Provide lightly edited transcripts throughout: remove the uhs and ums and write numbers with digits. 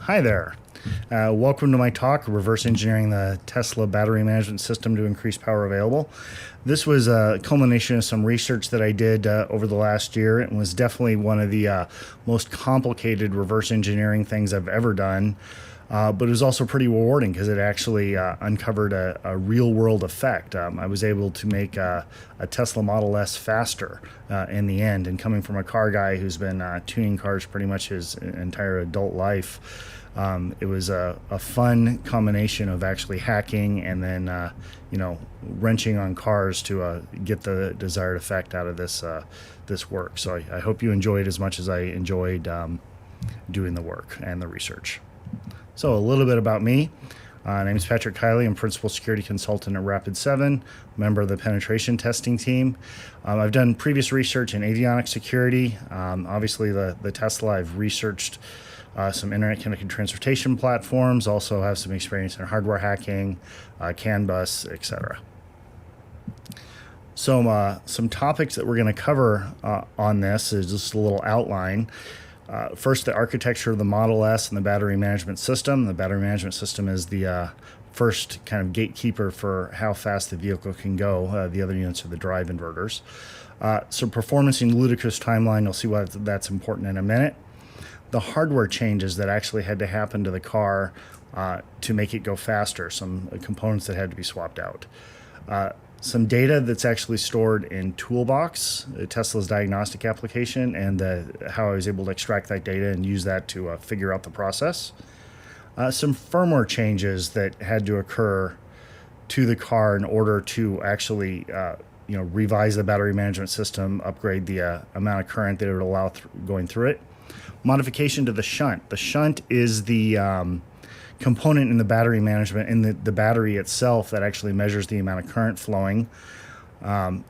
Hi there. Welcome to my talk, Reverse Engineering the Tesla Battery Management System to Increase Power Available. This was a culmination of some research that I did over the last year. It was definitely one of the most complicated reverse engineering things I've ever done. But it was also pretty rewarding because it actually uncovered a real-world effect. I was able to make a Tesla Model S faster in the end. And coming from a car guy who's been tuning cars pretty much his entire adult life, it was a fun combination of actually hacking and then, wrenching on cars to get the desired effect out of this work. So I hope you enjoyed as much as I enjoyed doing the work and the research. So a little bit about me. My name is Patrick Kiley. I'm Principal Security Consultant at Rapid7, member of the penetration testing team. I've done previous research in avionics security. Obviously, the Tesla, I've researched some internet-connected transportation platforms, also have some experience in hardware hacking, CAN bus, etc. So some topics that we're going to cover on this is just a little outline. First, the architecture of the Model S and the battery management system. The battery management system is the first kind of gatekeeper for how fast the vehicle can go. The other units are the drive inverters. So performance in Ludicrous timeline, you'll see why that's important in a minute. The hardware changes that actually had to happen to the car to make it go faster, some components that had to be swapped out. Some data that's actually stored in Toolbox, Tesla's diagnostic application, and how I was able to extract that data and use that to figure out the process. Some firmware changes that had to occur to the car in order to actually revise the battery management system, upgrade the amount of current that it would allow going through it. Modification to the shunt. The shunt is the component in the battery management, in the battery itself, that actually measures the amount of current flowing.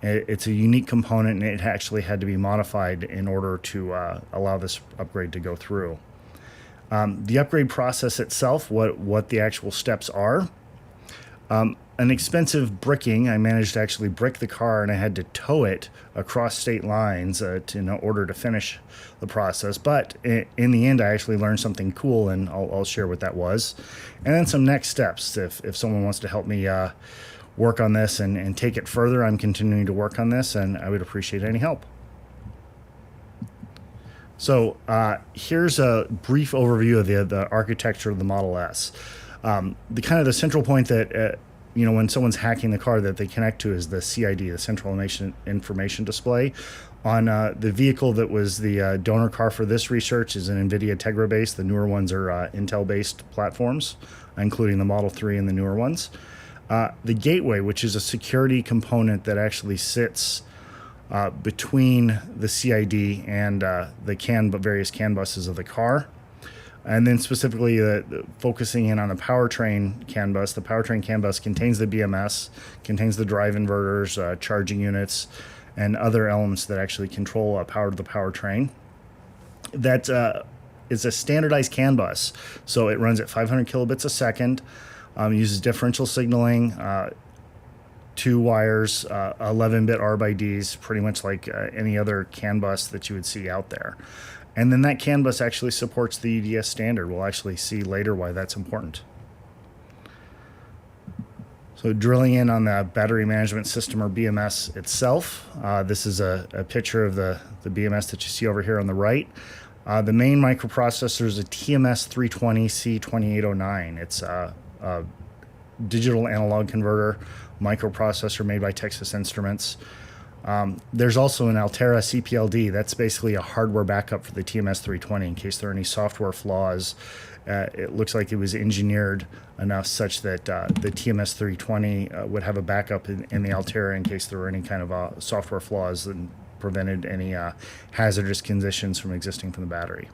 It's a unique component, and it actually had to be modified in order to allow this upgrade to go through. The upgrade process itself, what the actual steps are. An expensive bricking. I managed to actually brick the car, and I had to tow it across state lines in order to finish the process. But in the end, I actually learned something cool, and I'll share what that was. And then some next steps. If someone wants to help me work on this and take it further, I'm continuing to work on this, and I would appreciate any help. So here's a brief overview of the architecture of the Model S. The central point that when someone's hacking the car that they connect to is the CID, the Central Information Display. On the vehicle that was the donor car for this research is an NVIDIA Tegra based. The newer ones are Intel-based platforms, including the Model 3 and the newer ones. The gateway, which is a security component that actually sits between the CID and the various CAN buses of the car. And then specifically focusing in on the powertrain CAN bus. The powertrain CAN bus contains the BMS, contains the drive inverters, charging units, and other elements that actually control power to the powertrain. That is a standardized CAN bus, so it runs at 500 kilobits a second, uses differential signaling, 2 wires, 11-bit R by Ds, pretty much like any other CAN bus that you would see out there. And then that CAN bus actually supports the UDS standard. We'll actually see later why that's important. So drilling in on the battery management system, or BMS itself, this is a picture of the BMS that you see over here on the right. The main microprocessor is a TMS320C2809. It's a digital analog converter microprocessor made by Texas Instruments. There's also an Altera CPLD. That's basically a hardware backup for the TMS320 in case there are any software flaws. It looks like it was engineered enough such that the TMS320 would have a backup in the Altera in case there were any kind of software flaws that prevented any hazardous conditions from existing from the battery.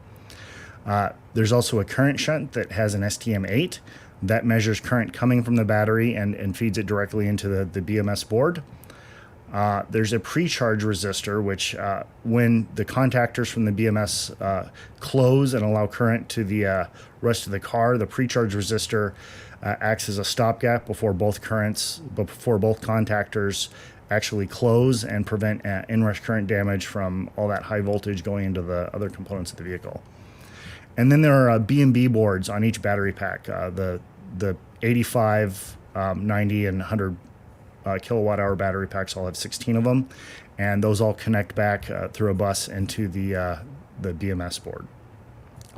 There's also a current shunt that has an STM8 that measures current coming from the battery and feeds it directly into the BMS board. There's a pre-charge resistor, which when the contactors from the BMS close and allow current to the rest of the car, the pre-charge resistor acts as a stopgap before both contactors actually close and prevent inrush current damage from all that high voltage going into the other components of the vehicle. And then there are B&B boards on each battery pack. The 85, 90, and 100 kilowatt hour battery packs all have 16 of them, and those all connect back through a bus into the BMS board.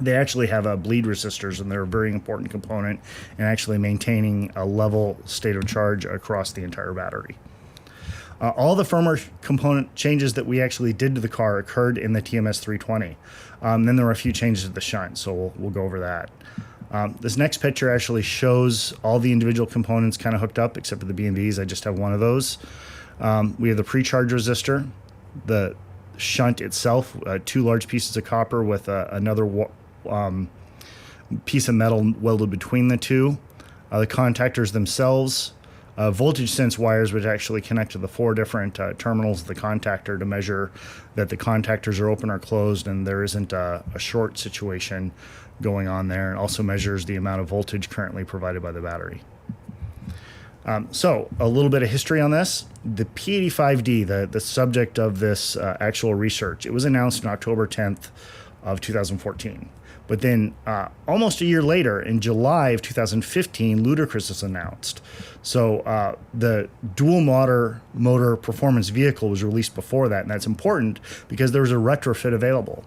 They actually have bleed resistors, and they're a very important component in actually maintaining a level state of charge across the entire battery. All the firmware component changes that we actually did to the car occurred in the TMS 320. Then there were a few changes to the Shunt, so we'll go over that. This next picture actually shows all the individual components kind of hooked up, except for the B&Bs. I just have one of those. We have the pre-charge resistor, the Shunt itself, 2 large pieces of copper with another piece of metal welded between the two. The contactors themselves, voltage sense wires, which actually connect to the 4 different terminals of the contactor to measure that the contactors are open or closed and there isn't a short situation going on there. It also measures the amount of voltage currently provided by the battery. So a little bit of history on this. The P85D, the subject of this actual research, it was announced on October 10th of 2014. But then almost a year later, in July of 2015, Ludicrous was announced. So the dual motor performance vehicle was released before that, and that's important because there was a retrofit available.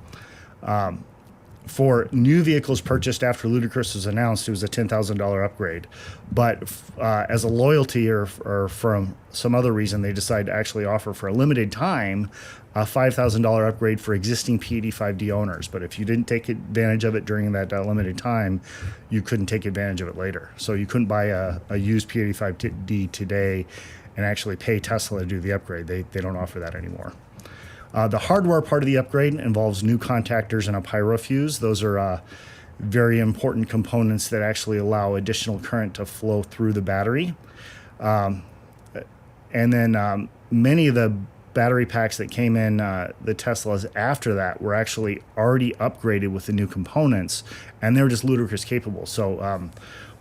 For new vehicles purchased after Ludicrous was announced, it was a $10,000 upgrade. But as a loyalty or from some other reason, they decided to actually offer for a limited time a $5,000 upgrade for existing P85D owners. But if you didn't take advantage of it during that limited time, you couldn't take advantage of it later. So you couldn't buy a used P85D today and actually pay Tesla to do the upgrade. They don't offer that anymore. The hardware part of the upgrade involves new contactors and a Pyrofuse. Those are very important components that actually allow additional current to flow through the battery. And then many of the battery packs that came in the Teslas after that were actually already upgraded with the new components, and they were just Ludicrous capable. So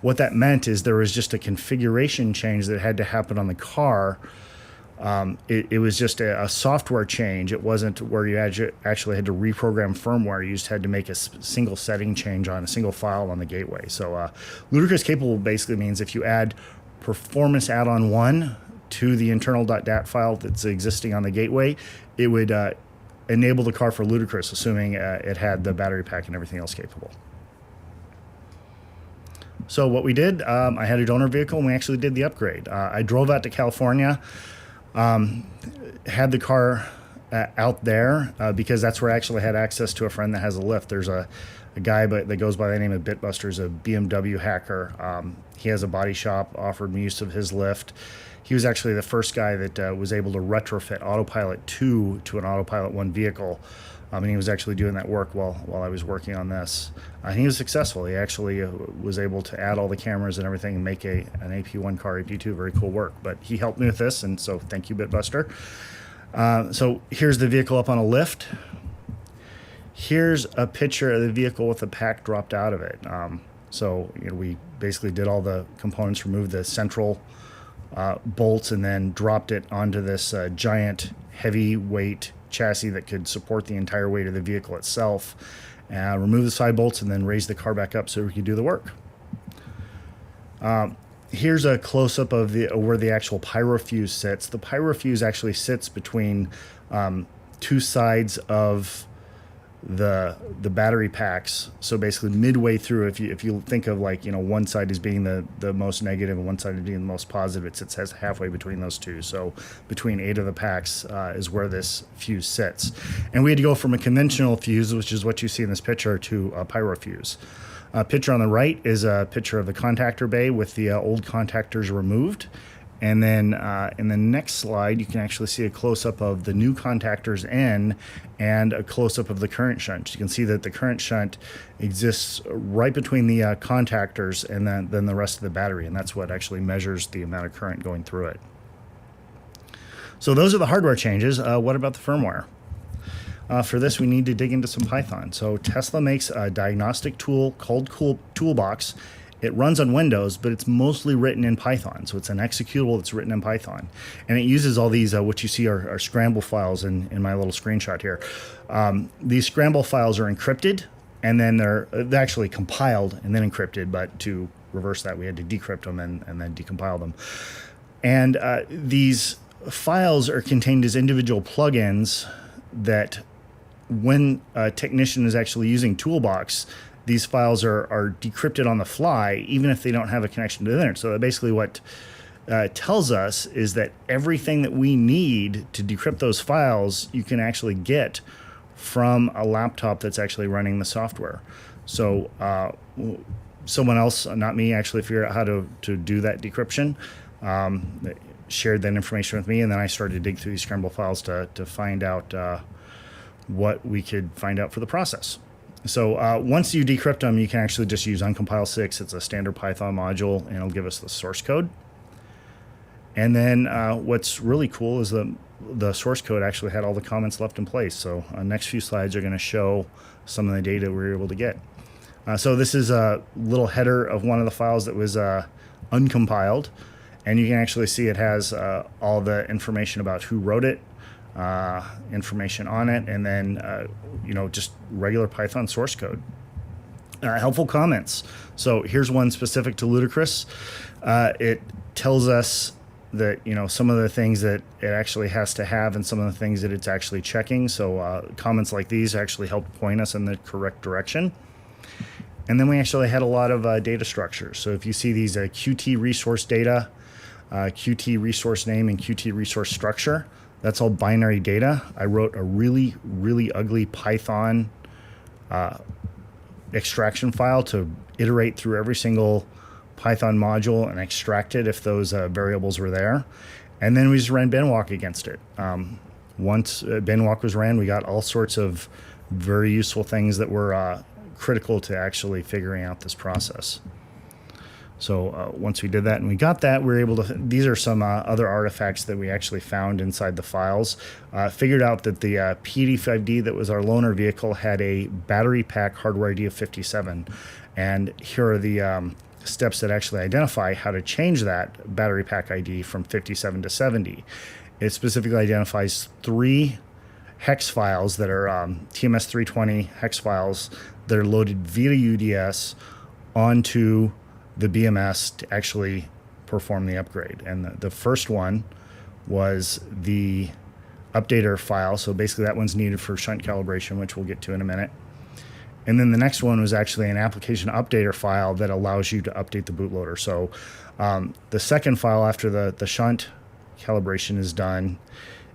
what that meant is there was just a configuration change that had to happen on the car. It was just a software change. It wasn't where you actually had to reprogram firmware. You just had to make a single setting change on a single file on the gateway. So Ludicrous capable basically means if you add performance add-on 1 to the internal.dat file that's existing on the gateway, it would enable the car for Ludicrous, assuming it had the battery pack and everything else capable. So what we did, I had a donor vehicle and we actually did the upgrade. I drove out to California. Had the car out there because that's where I actually had access to a friend that has a lift. There's a guy that goes by the name of Bitbuster, is a BMW hacker. He has a body shop, offered me use of his lift. He was actually the first guy that was able to retrofit Autopilot 2 to an Autopilot 1 vehicle. And he was actually doing that work while I was working on this. And he was successful. He actually was able to add all the cameras and everything and make an AP1 car, AP2, very cool work. But he helped me with this, and so thank you, Bitbuster. So here's the vehicle up on a lift. Here's a picture of the vehicle with the pack dropped out of it. So we basically did all the components, removed the central bolts, and then dropped it onto this giant heavyweight chassis that could support the entire weight of the vehicle itself. Remove the side bolts and then raise the car back up so we could do the work. Here's a close-up of where the actual Pyrofuse sits. The Pyrofuse actually sits between 2 sides of the battery packs. So basically midway through, if you think of one side as being the most negative and one side as being the most positive, it sits halfway between those two. So between 8 of the packs is where this fuse sits. And we had to go from a conventional fuse, which is what you see in this picture, to a Pyrofuse. Picture on the right is a picture of the contactor bay with the old contactors removed. And then in the next slide, you can actually see a close-up of the new contactors in and a close-up of the current shunt. You can see that the current shunt exists right between the contactors and then the rest of the battery, and that's what actually measures the amount of current going through it. So those are the hardware changes. What about the firmware? For this, we need to dig into some Python. So Tesla makes a diagnostic tool called Toolbox. It runs on Windows, but it's mostly written in Python. So it's an executable that's written in Python. And it uses all these, what you see are scramble files in my little screenshot here. These scramble files are encrypted, and then they're actually compiled and then encrypted, but to reverse that, we had to decrypt them and then decompile them. And these files are contained as individual plugins that when a technician is actually using Toolbox, these files are decrypted on the fly, even if they don't have a connection to the internet. So basically what tells us is that everything that we need to decrypt those files, you can actually get from a laptop that's actually running the software. So someone else, not me, actually figured out how to do that decryption, shared that information with me, and then I started to dig through these scramble files to find out what we could find out for the process. So once you decrypt them, you can actually just use uncompile 6. It's a standard Python module, and it'll give us the source code. And then what's really cool is the source code actually had all the comments left in place. So next few slides are going to show some of the data we were able to get. So this is a little header of one of the files that was uncompiled. And you can actually see it has all the information about who wrote it, information on it, and then just regular Python source code. Helpful comments. So here's one specific to Ludicrous. It tells us that some of the things that it actually has to have and some of the things that it's actually checking. So comments like these actually help point us in the correct direction. And then we actually had a lot of data structures. So if you see these Qt resource data, Qt resource name, and Qt resource structure, that's all binary data. I wrote a really, really ugly Python extraction file to iterate through every single Python module and extract it if those variables were there. And then we just ran binwalk against it. Once binwalk was ran, we got all sorts of very useful things that were critical to actually figuring out this process. So once we did that and we got that, we were able to, these are some other artifacts that we actually found inside the files. Figured out that the P90D that was our loaner vehicle had a battery pack hardware ID of 57. And here are the steps that actually identify how to change that battery pack ID from 57 to 70. It specifically identifies 3 hex files that are TMS 320 hex files that are loaded via UDS onto the BMS to actually perform the upgrade. And the first one was the updater file. So basically that one's needed for shunt calibration, which we'll get to in a minute. And then the next one was actually an application updater file that allows you to update the bootloader. So the second file after the shunt calibration is done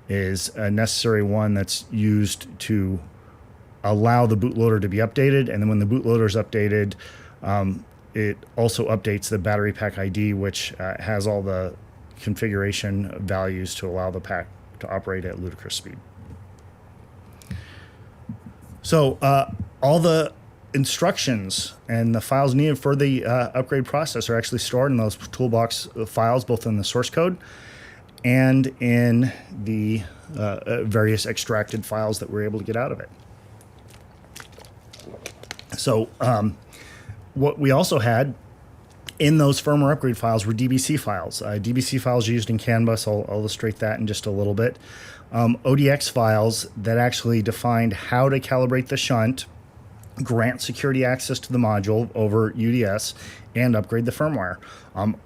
is a necessary one that's used to allow the bootloader to be updated. And then when the bootloader is updated, it also updates the battery pack ID, which has all the configuration values to allow the pack to operate at ludicrous speed. So all the instructions and the files needed for the upgrade process are actually stored in those Toolbox files, both in the source code and in the various extracted files that we're able to get out of it. So what we also had in those firmware upgrade files were DBC files. DBC files used in CAN bus, I'll illustrate that in just a little bit. ODX files that actually defined how to calibrate the shunt, grant security access to the module over UDS, and upgrade the firmware.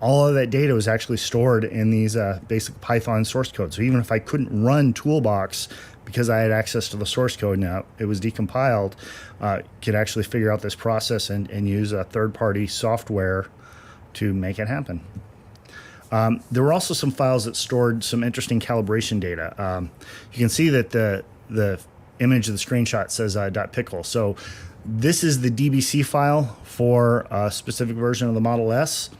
All of that data was actually stored in these basic Python source code. So even if I couldn't run Toolbox because I had access to the source code now, it was decompiled, could actually figure out this process and use a third-party software to make it happen. There were also some files that stored some interesting calibration data. You can see that the image of the screenshot says .pickle. So this is the DBC file for a specific version of the Model S.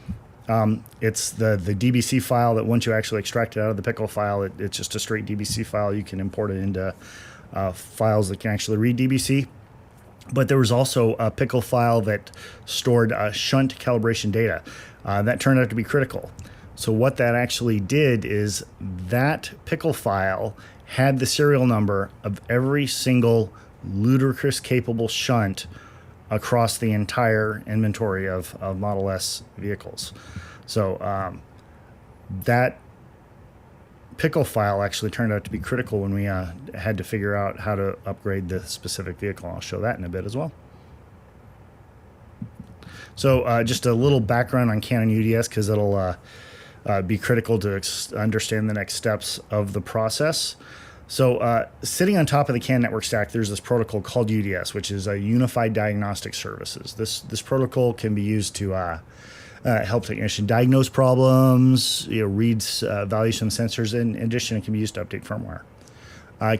It's the DBC file that once you actually extract it out of the pickle file, it's just a straight DBC file. You can import it into files that can actually read DBC. But there was also a pickle file that stored shunt calibration data. That turned out to be critical. So what that actually did is that pickle file had the serial number of every single Ludicrous capable shunt across the entire inventory of Model S vehicles. So that pickle file actually turned out to be critical when we had to figure out how to upgrade the specific vehicle. I'll show that in a bit as well. So just a little background on Canon UDS, because it'll be critical to understand the next steps of the process. So sitting on top of the CAN network stack, there's this protocol called UDS, which is a Unified Diagnostic Services. This protocol can be used to help technician diagnose problems, reads values from sensors. In addition, it can be used to update firmware.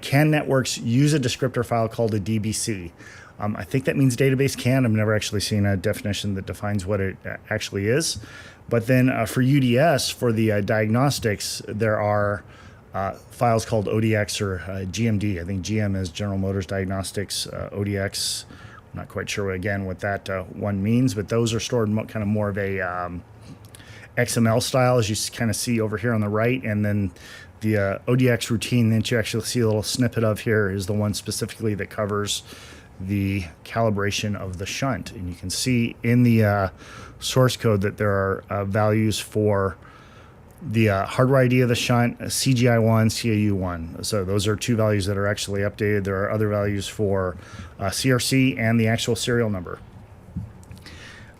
CAN networks use a descriptor file called a DBC. I think that means database CAN. I've never actually seen a definition that defines what it actually is. But then for UDS, for the diagnostics, there are files called ODX or GMD. I think GM is General Motors Diagnostics, ODX. I'm not quite sure again what that one means, but those are stored kind of more of a XML style, as you kind of see over here on the right. And then the ODX routine that you actually see a little snippet of here is the one specifically that covers the calibration of the shunt. And you can see in the source code that there are values for the hardware ID of the shunt, CGI1, CAU1. So those are two values that are actually updated. There are other values for CRC and the actual serial number.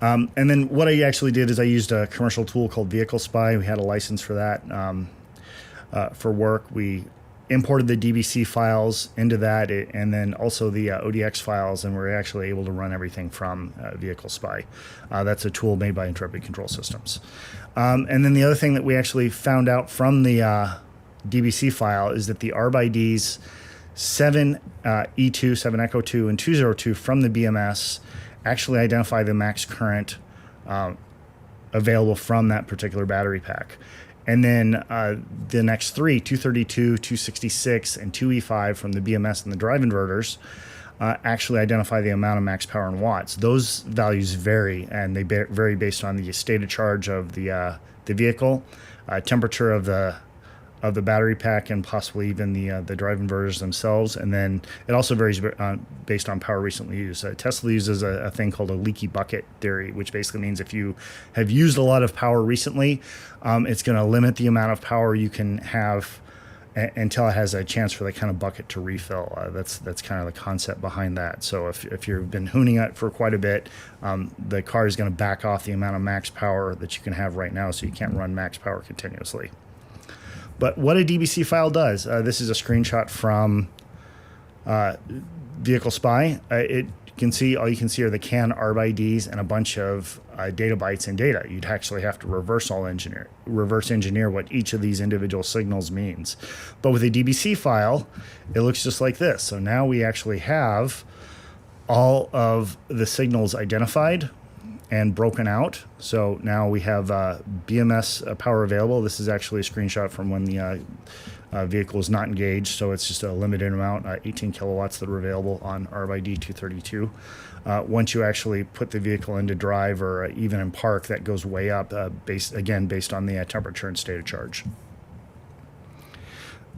And then what I actually did is I used a commercial tool called VehicleSpy. We had a license for that for work. We imported the DBC files into that, and then also the ODX files, and we're actually able to run everything from VehicleSpy. That's a tool made by Intrepid Control Systems. And then the other thing that we actually found out from the DBC file is that the ARB-IDs 7E2, 7 Echo 2, and 202 from the BMS actually identify the max current available from that particular battery pack. And then the next three, 232, 266, and 2E5 from the BMS and the drive inverters actually identify the amount of max power in watts. Those values vary, and they vary based on the state of charge of the vehicle, temperature of the battery pack, and possibly even the drive inverters themselves. And then it also varies based on power recently used. Tesla uses a thing called a leaky bucket theory, which basically means if you have used a lot of power recently, it's going to limit the amount of power you can have until it has a chance for that kind of bucket to refill. That's kind of the concept behind that. So if you've been hooning it for quite a bit, the car is going to back off the amount of max power that you can have right now, so you can't run max power continuously. But what a DBC file does, this is a screenshot from VehicleSpy. All you can see are the CAN ARB-IDs and a bunch of data bytes in data. You'd actually have to reverse engineer what each of these individual signals means. But with a DBC file, it looks just like this. So now we actually have all of the signals identified and broken out. So now we have BMS power available. This is actually a screenshot from when the vehicle is not engaged, so it's just a limited amount, 18 kilowatts that are available on ARB-ID 232. Once you actually put the vehicle into drive or even in park, that goes way up, based on the temperature and state of charge.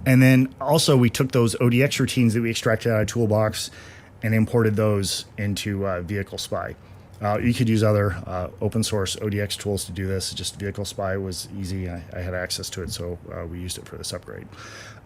And then also we took those ODX routines that we extracted out of Toolbox and imported those into VehicleSpy. You could use other open source ODX tools to do this. Just VehicleSpy was easy. I had access to it, so we used it for this upgrade.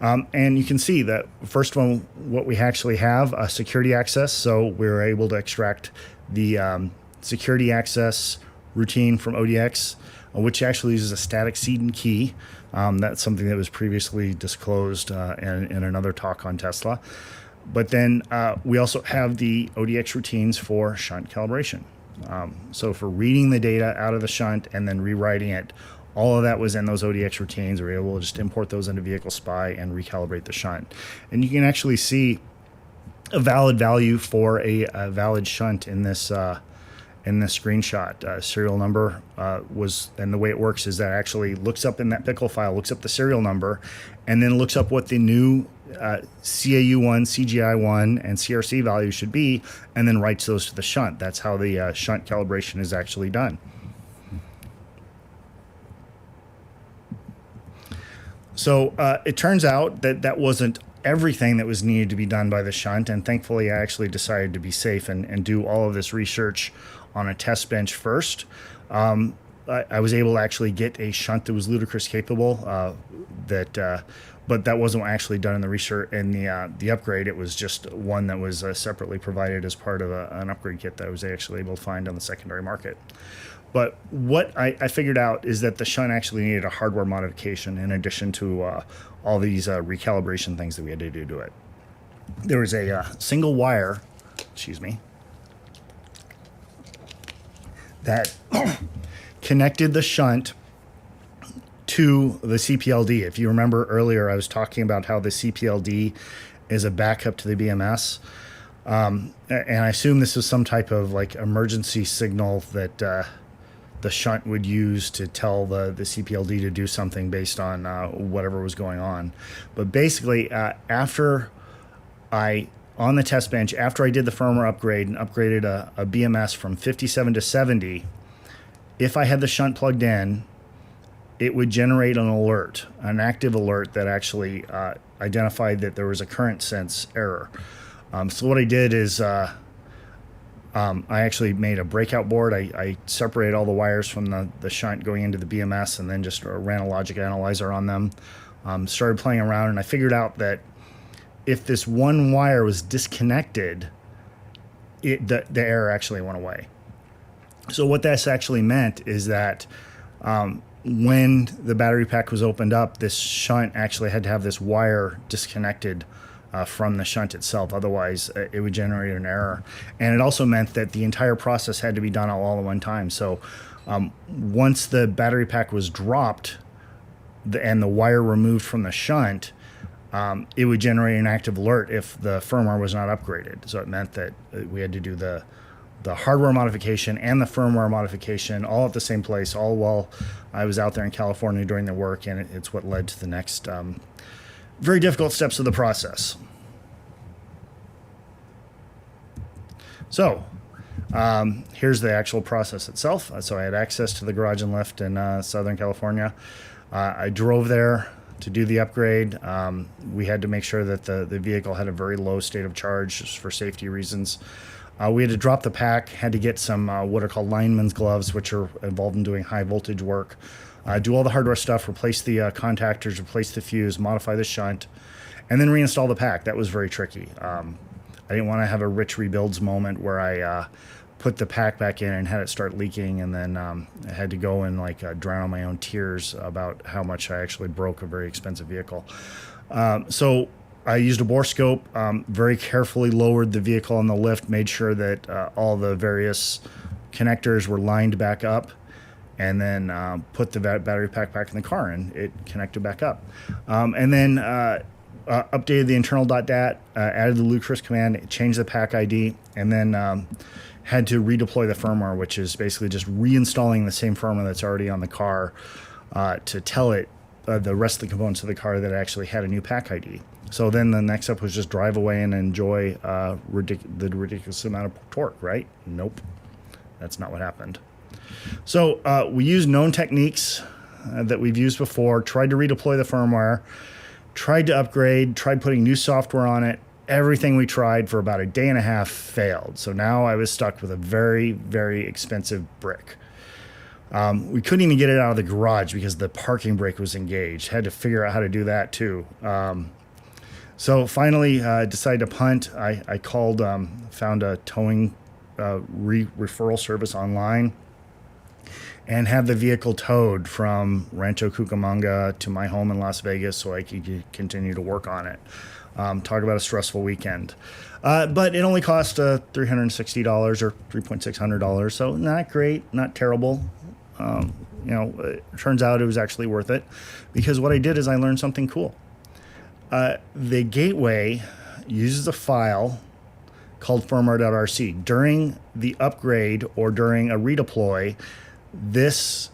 And you can see that first one, what we actually have, security access. So we were able to extract the security access routine from ODX, which actually uses a static seed and key. That's something that was previously disclosed in another talk on Tesla. But then we also have the ODX routines for shunt calibration. So for reading the data out of the shunt and then rewriting it, all of that was in those ODX routines. We're able to just import those into VehicleSpy and recalibrate the shunt. And you can actually see a valid value for a valid shunt in this screenshot. Serial number and the way it works is that it actually looks up in that pickle file, looks up the serial number, and then looks up what the new CAU1, CGI1, and CRC value should be, and then writes those to the shunt. That's how the shunt calibration is actually done. So it turns out that that wasn't everything that was needed to be done by the shunt, and thankfully I actually decided to be safe and do all of this research on a test bench first. I was able to actually get a shunt that was Ludicrous capable. But that wasn't actually done in the research and the upgrade. It was just one that was separately provided as part of an upgrade kit that I was actually able to find on the secondary market. But what I figured out is that the shunt actually needed a hardware modification in addition to all these recalibration things that we had to do to it. There was a single wire, excuse me, that connected the shunt to the CPLD. If you remember earlier, I was talking about how the CPLD is a backup to the BMS. And I assume this was some type of like emergency signal that the shunt would use to tell the CPLD to do something based on whatever was going on. But basically, after on the test bench, after I did the firmware upgrade and upgraded a BMS from 57 to 70, if I had the shunt plugged in, it would generate an alert, an active alert that actually identified that there was a current sense error. So what I did is I actually made a breakout board. I separated all the wires from the shunt going into the BMS and then just ran a logic analyzer on them. Started playing around, and I figured out that if this one wire was disconnected, the error actually went away. So what this actually meant is that when the battery pack was opened up, this shunt actually had to have this wire disconnected from the shunt itself. Otherwise, it would generate an error. And it also meant that the entire process had to be done all at one time. So once the battery pack was dropped and the wire removed from the shunt, it would generate an active alert if the firmware was not upgraded. So it meant that we had to do the hardware modification and the firmware modification all at the same place, all while I was out there in California doing the work, and it's what led to the next very difficult steps of the process. So here's the actual process itself. So I had access to the garage and lift in Southern California. I drove there to do the upgrade. We had to make sure that the vehicle had a very low state of charge just for safety reasons. We had to drop the pack, had to get some what are called lineman's gloves, which are involved in doing high voltage work. Do all the hardware stuff, replace the contactors, replace the fuse, modify the shunt, and then reinstall the pack. That was very tricky. I didn't want to have a Rich Rebuilds moment where I put the pack back in and had it start leaking, and then I had to go and drown on my own tears about how much I actually broke a very expensive vehicle. So I used a bore scope, very carefully lowered the vehicle on the lift, made sure that all the various connectors were lined back up, and then put the battery pack back in the car, and it connected back up. And then updated the internal.dat, added the Ludicrous command, changed the pack ID, and then had to redeploy the firmware, which is basically just reinstalling the same firmware that's already on the car to tell it the rest of the components of the car that actually had a new pack ID. So then the next step was just drive away and enjoy the ridiculous amount of torque, right? Nope, that's not what happened. So we used known techniques that we've used before, tried to redeploy the firmware, tried to upgrade, tried putting new software on it. Everything we tried for about a day and a half failed. So now I was stuck with a very, very expensive brick. We couldn't even get it out of the garage because the parking brake was engaged. Had to figure out how to do that too. So finally decided to punt. I called, found a towing referral service online, and had the vehicle towed from Rancho Cucamonga to my home in Las Vegas so I could continue to work on it. Talk about a stressful weekend. But it only cost $360 or $3,600, so not great, not terrible. It turns out it was actually worth it, because what I did is I learned something cool. The gateway uses a file called firmware.rc. During the upgrade or during a redeploy, this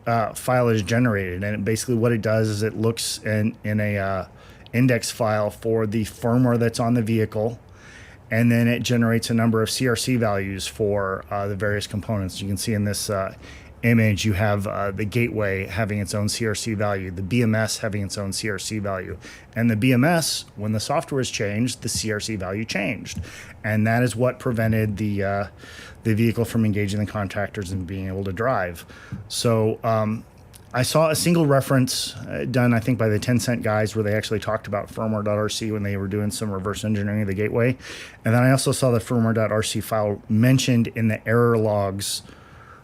file is generated, and basically what it does is it looks in a index file for the firmware that's on the vehicle, and then it generates a number of CRC values for the various components. You can see in this image, you have the gateway having its own CRC value, the BMS having its own CRC value. And the BMS, when the software is changed, the CRC value changed. And that is what prevented the vehicle from engaging the contactors and being able to drive. So I saw a single reference done, I think, by the 10-cent guys where they actually talked about firmware.rc when they were doing some reverse engineering of the gateway. And then I also saw the firmware.rc file mentioned in the error logs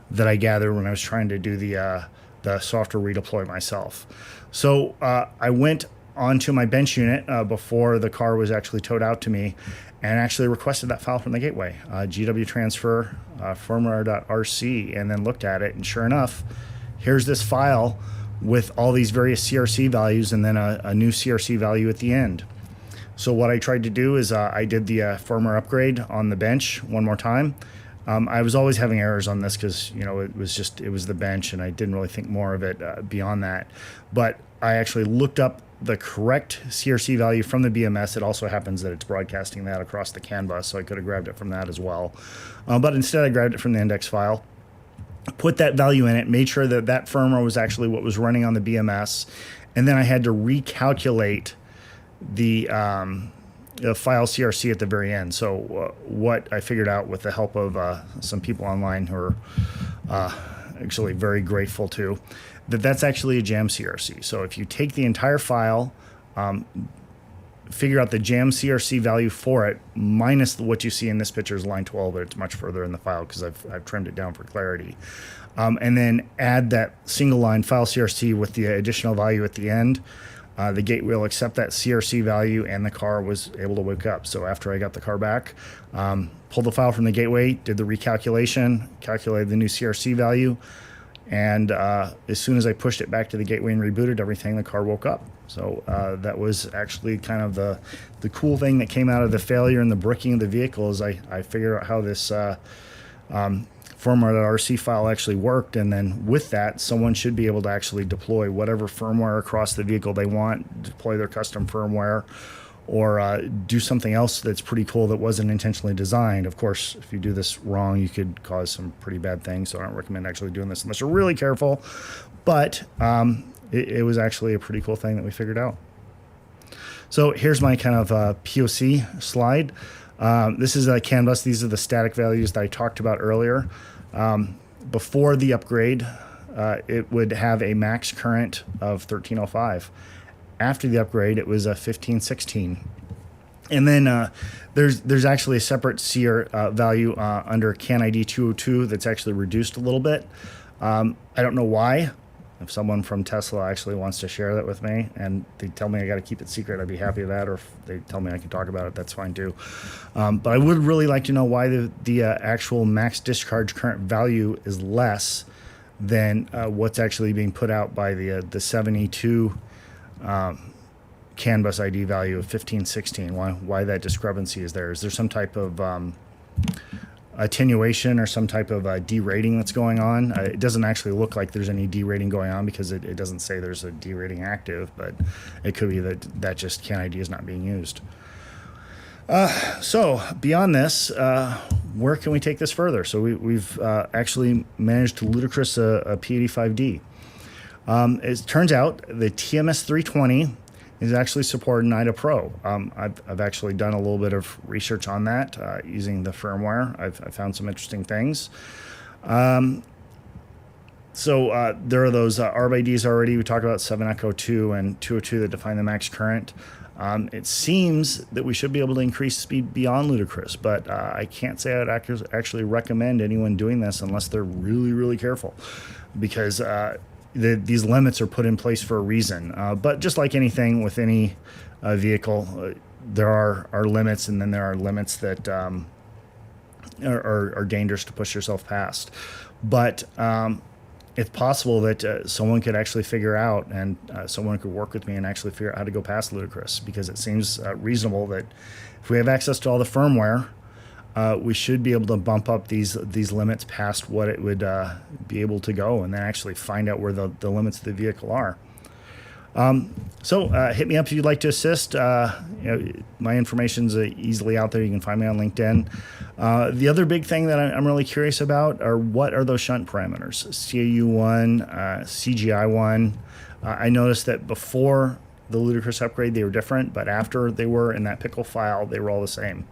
that I gathered when I was trying to do the software redeploy myself. So I went onto my bench unit before the car was actually towed out to me and actually requested that file from the gateway, GW transfer firmware.rc, and then looked at it. And sure enough, here's this file with all these various CRC values and then a new CRC value at the end. So what I tried to do is I did the firmware upgrade on the bench one more time. I was always having errors on this because, you know, it was the bench and I didn't really think more of it beyond that. But I actually looked up the correct CRC value from the BMS. It also happens that it's broadcasting that across the CAN bus, so I could have grabbed it from that as well. But instead I grabbed it from the index file, put that value in it, made sure that that firmware was actually what was running on the BMS, and then I had to recalculate the file CRC at the very end. So what I figured out with the help of some people online who are actually very grateful to, that's actually a jam CRC. So if you take the entire file, figure out the jam CRC value for it, minus what you see in this picture is line 12, but it's much further in the file because I've trimmed it down for clarity. And then add that single line file CRC with the additional value at the end. The gate will accept that CRC value and the car was able to wake up. So after I got the car back, pulled the file from the gateway, did the recalculation, calculated the new CRC value, and as soon as I pushed it back to the gateway and rebooted everything, the car woke up. So that was actually kind of the cool thing that came out of the failure and the bricking of the vehicle is I figured out how this firmware.rc file actually worked, and then with that, someone should be able to actually deploy whatever firmware across the vehicle they want, deploy their custom firmware, or do something else that's pretty cool that wasn't intentionally designed. Of course, if you do this wrong, you could cause some pretty bad things, so I don't recommend actually doing this unless you're really careful, but it was actually a pretty cool thing that we figured out. So here's my kind of POC slide. This is a CAN bus. These are the static values that I talked about earlier. Before the upgrade, it would have a max current of 1305. After the upgrade, it was a 1516. And then there's actually a separate CR value under CAN ID 202 that's actually reduced a little bit. I don't know why. If someone from Tesla actually wants to share that with me and they tell me I got to keep it secret, I'd be happy with that. Or if they tell me I can talk about it, that's fine too. But I would really like to know why the actual max discharge current value is less than what's actually being put out by the 72 CAN bus ID value of 1516. Why that discrepancy is there? Is there some type of attenuation or some type of derating that's going on? It doesn't actually look like there's any derating going on because it doesn't say there's a derating active, but it could be that just CAN ID is not being used. So beyond this, where can we take this further? So we've actually managed to Ludicrous a P85D. It turns out the TMS 320 is actually supported in IDA Pro. I've actually done a little bit of research on that using the firmware. I've found some interesting things. So there are those ARB-IDs already. We talked about 7 Echo 2 and 202 that define the max current. It seems that we should be able to increase speed beyond Ludicrous, but I can't say I'd actually recommend anyone doing this unless they're really, really careful, because these limits are put in place for a reason. But just like anything with any vehicle, there are limits, and then there are limits that are dangerous to push yourself past. But it's possible that someone could actually figure out, and someone could work with me and actually figure out how to go past Ludicrous, because it seems reasonable that if we have access to all the firmware, we should be able to bump up these limits past what it would be able to go, and then actually find out where the limits of the vehicle are. So hit me up if you'd like to assist. My information's easily out there. You can find me on LinkedIn. The other big thing that I'm really curious about are what are those shunt parameters? CAU1, CGI1. I noticed that before the Ludicrous upgrade, they were different, but after they were in that pickle file, they were all the same.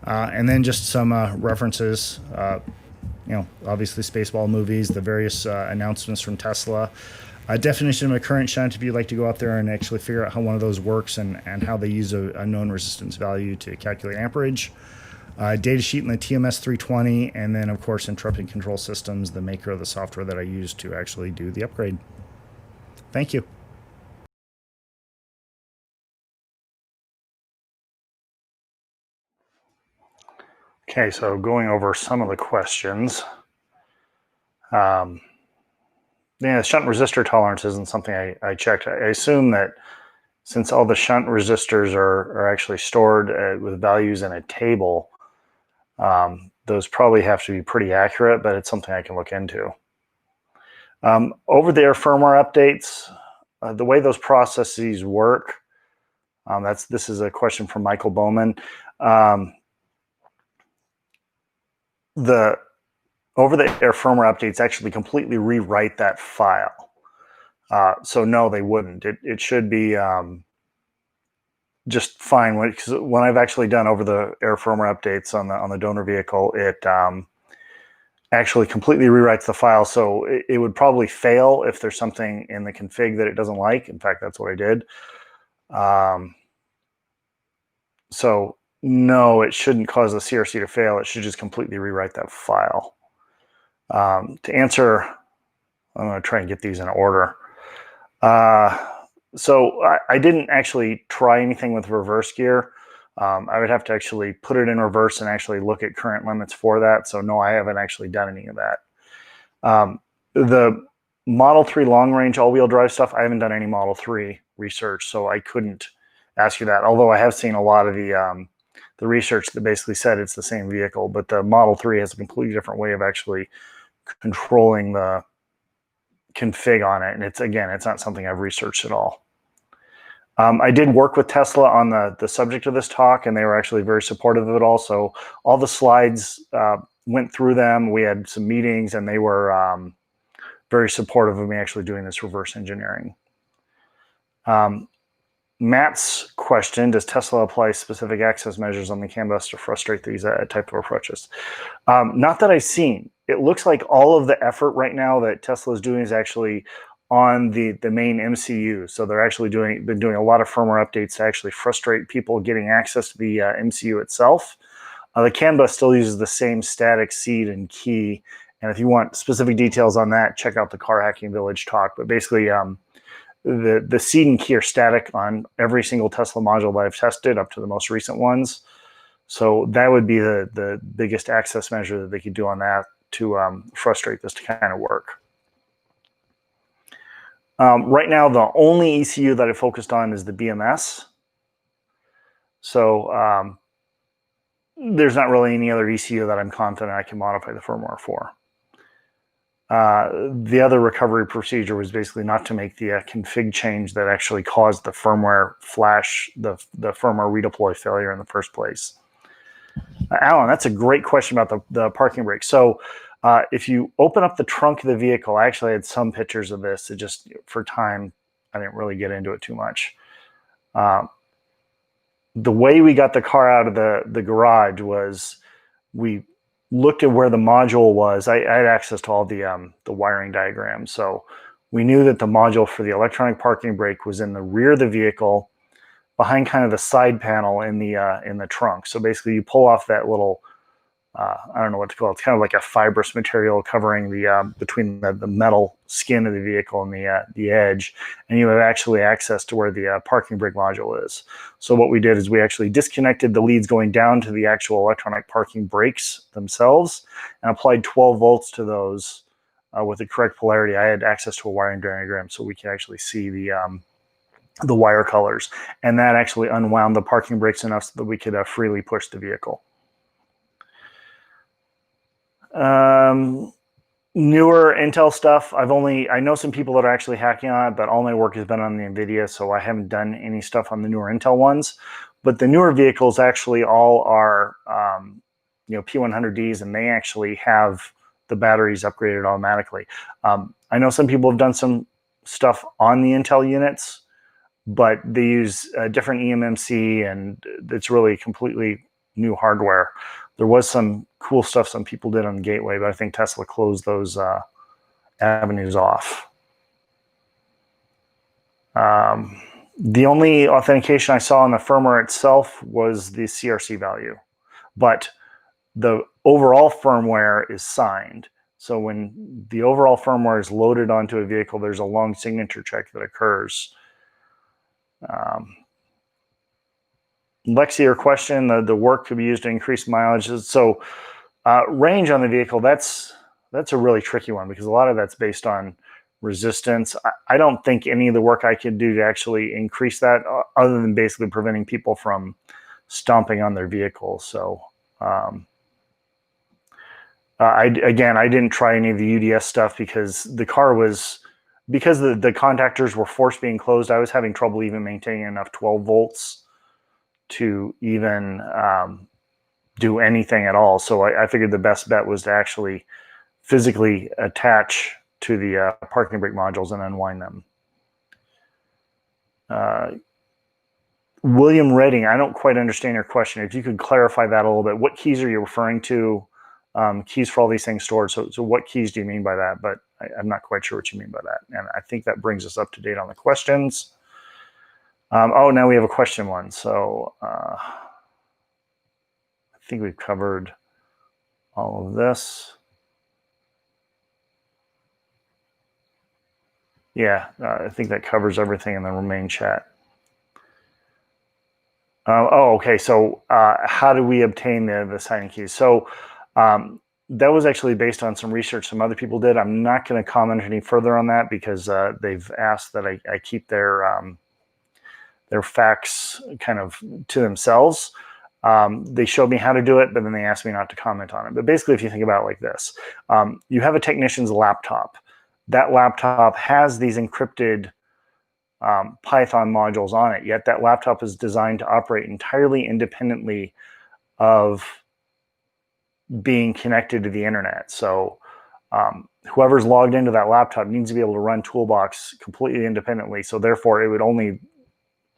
And then just some references, obviously Spaceball movies, the various announcements from Tesla. A definition of a current shunt if you'd like to go out there and actually figure out how one of those works and how they use a known resistance value to calculate amperage. Data sheet in the TMS 320, and then, of course, Interrupting Control Systems, the maker of the software that I used to actually do the upgrade. Thank you. Okay, so going over some of the questions. Shunt resistor tolerance isn't something I checked. I assume that since all the shunt resistors are actually stored with values in a table, those probably have to be pretty accurate, but it's something I can look into. Over-the-air firmware updates, the way those processes work, this is a question from Michael Bowman. The over-the-air firmware updates actually completely rewrite that file. So no, they wouldn't. It should be just fine. When I've actually done over-the-air firmware updates on the donor vehicle, it actually completely rewrites the file. So it would probably fail if there's something in the config that it doesn't like. In fact, that's what I did. So no, it shouldn't cause the CRC to fail. It should just completely rewrite that file. To answer, I'm going to try and get these in order. So I didn't actually try anything with reverse gear. I would have to actually put it in reverse and actually look at current limits for that. So no, I haven't actually done any of that. The Model 3 long-range all-wheel drive stuff, I haven't done any Model 3 research, so I couldn't ask you that. Although I have seen a lot of the research that basically said it's the same vehicle, but the Model 3 has a completely different way of actually controlling the config on it. And it's not something I've researched at all. I did work with Tesla on the subject of this talk, and they were actually very supportive of it all. So all the slides went through them. We had some meetings, and they were very supportive of me actually doing this reverse engineering. Matt's question, does Tesla apply specific access measures on the CAN bus to frustrate these type of approaches? Not that I've seen. It looks like all of the effort right now that Tesla is doing is actually on the main MCU. So they're actually been doing a lot of firmware updates to actually frustrate people getting access to the MCU itself. The CAN bus still uses the same static seed and key. And if you want specific details on that, check out the Car Hacking Village talk. But basically, the seed and key are static on every single Tesla module that I've tested up to the most recent ones. So that would be the biggest access measure that they could do on that to frustrate this to kind of work. Right now, the only ECU that I focused on is the BMS. So there's not really any other ECU that I'm confident I can modify the firmware for. The other recovery procedure was basically not to make the config change that actually caused the firmware flash, the firmware redeploy failure in the first place. Alan, that's a great question about the parking brake. So if you open up the trunk of the vehicle, I actually had some pictures of this. It just, for time, I didn't really get into it too much. The way we got the car out of the garage was we looked at where the module was. I had access to all the wiring diagrams. So we knew that the module for the electronic parking brake was in the rear of the vehicle, behind kind of the side panel in the trunk. So basically you pull off that little, I don't know what to call it. It's kind of like a fibrous material covering the between the metal skin of the vehicle and the edge, and you have actually access to where the parking brake module is. So what we did is we actually disconnected the leads going down to the actual electronic parking brakes themselves and applied 12 volts to those with the correct polarity. I had access to a wiring diagram so we could actually see the wire colors, and that actually unwound the parking brakes enough so that we could freely push the vehicle. Newer Intel stuff, I know some people that are actually hacking on it, but all my work has been on the NVIDIA, so I haven't done any stuff on the newer Intel ones. But the newer vehicles actually all are, P100Ds, and they actually have the batteries upgraded automatically. I know some people have done some stuff on the Intel units, but they use a different eMMC, and it's really completely new hardware. There was some cool stuff some people did on the gateway, but I think Tesla closed those avenues off. The only authentication I saw on the firmware itself was the CRC value, but the overall firmware is signed. So when the overall firmware is loaded onto a vehicle, there's a long signature check that occurs. Lexi, your question, the work could be used to increase mileage. So range on the vehicle, that's a really tricky one because a lot of that's based on resistance. I don't think any of the work I could do to actually increase that other than basically preventing people from stomping on their vehicle. So I didn't try any of the UDS stuff because the car was, because the contactors were forced being closed, I was having trouble even maintaining enough 12 volts to even do anything at all. So I figured the best bet was to actually physically attach to the parking brake modules and unwind them. William Redding, I don't quite understand your question. If you could clarify that a little bit, what keys are you referring to? Keys for all these things stored. So what keys do you mean by that? But I'm not quite sure what you mean by that. And I think that brings us up to date on the questions. Now we have a question one. So I think we've covered all of this. Yeah, I think that covers everything in the main chat. Okay. So how do we obtain the signing keys? So that was actually based on some research some other people did. I'm not going to comment any further on that because they've asked that I keep their facts kind of to themselves. They showed me how to do it, but then they asked me not to comment on it. But basically, if you think about it like this, you have a technician's laptop. That laptop has these encrypted Python modules on it, yet that laptop is designed to operate entirely independently of being connected to the internet. So whoever's logged into that laptop needs to be able to run Toolbox completely independently. So therefore, it would only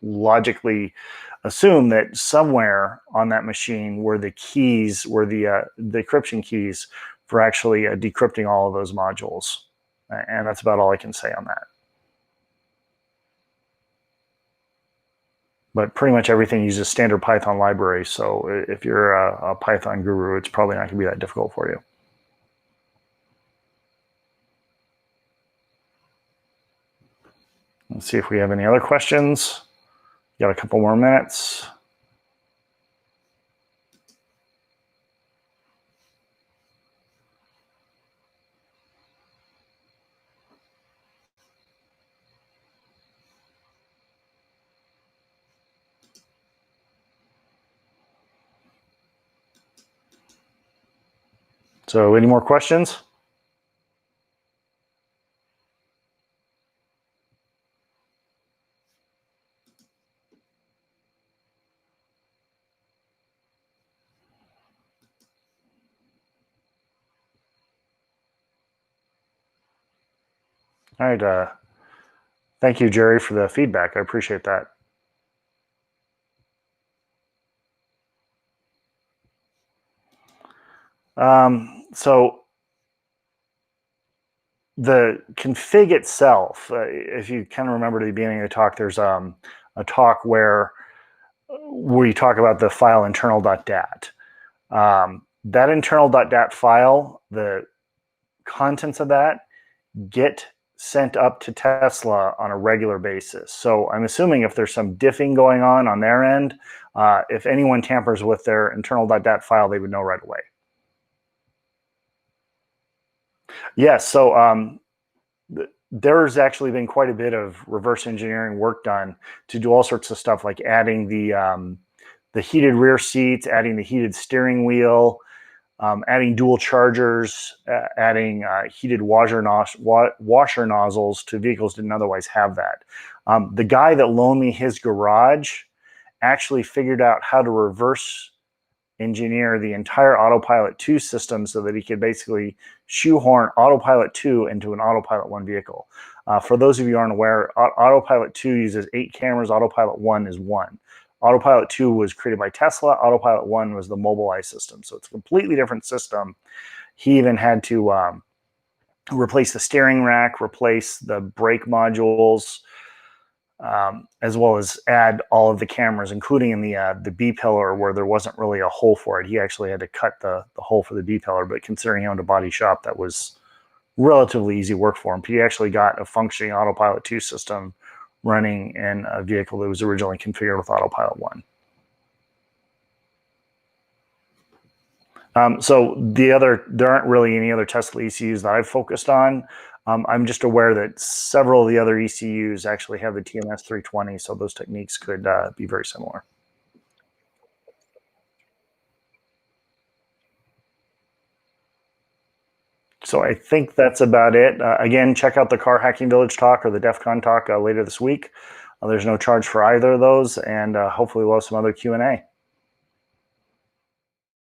logically assume that somewhere on that machine were the keys, were the encryption keys for actually decrypting all of those modules. And that's about all I can say on that. But pretty much everything uses standard Python libraries. So if you're a Python guru, it's probably not going to be that difficult for you. Let's see if we have any other questions. Got a couple more minutes. So any more questions? All right. Thank you, Jerry, for the feedback. I appreciate that. So the config itself, if you kind of remember at the beginning of the talk, there's a talk where we talk about the file internal.dat. That internal.dat file, the contents of that get sent up to Tesla on a regular basis. So I'm assuming if there's some diffing going on their end, if anyone tampers with their internal.dat file, they would know right away. Yes, so there's actually been quite a bit of reverse engineering work done to do all sorts of stuff like adding the heated rear seats, adding the heated steering wheel, adding dual chargers, adding heated washer nozzles to vehicles didn't otherwise have that. The guy that loaned me his garage actually figured out how to reverse engineer the entire Autopilot 2 system so that he could basically shoehorn Autopilot 2 into an Autopilot 1 vehicle. For those of you who aren't aware, Autopilot 2 uses 8 cameras, Autopilot 1 is 1. Autopilot 2 was created by Tesla, Autopilot 1 was the Mobileye system, so it's a completely different system. He even had to replace the steering rack, replace the brake modules, as well as add all of the cameras, including in the B-pillar where there wasn't really a hole for it. He actually had to cut the hole for the B-pillar, but considering he owned a body shop, that was relatively easy work for him. He actually got a functioning Autopilot 2 system running in a vehicle that was originally configured with Autopilot 1. So there aren't really any other Tesla ECUs that I've focused on. I'm just aware that several of the other ECUs actually have the TMS 320, so those techniques could be very similar. So I think that's about it. Again, check out the Car Hacking Village talk or the DEF CON talk later this week. There's no charge for either of those, and hopefully we'll have some other Q&A.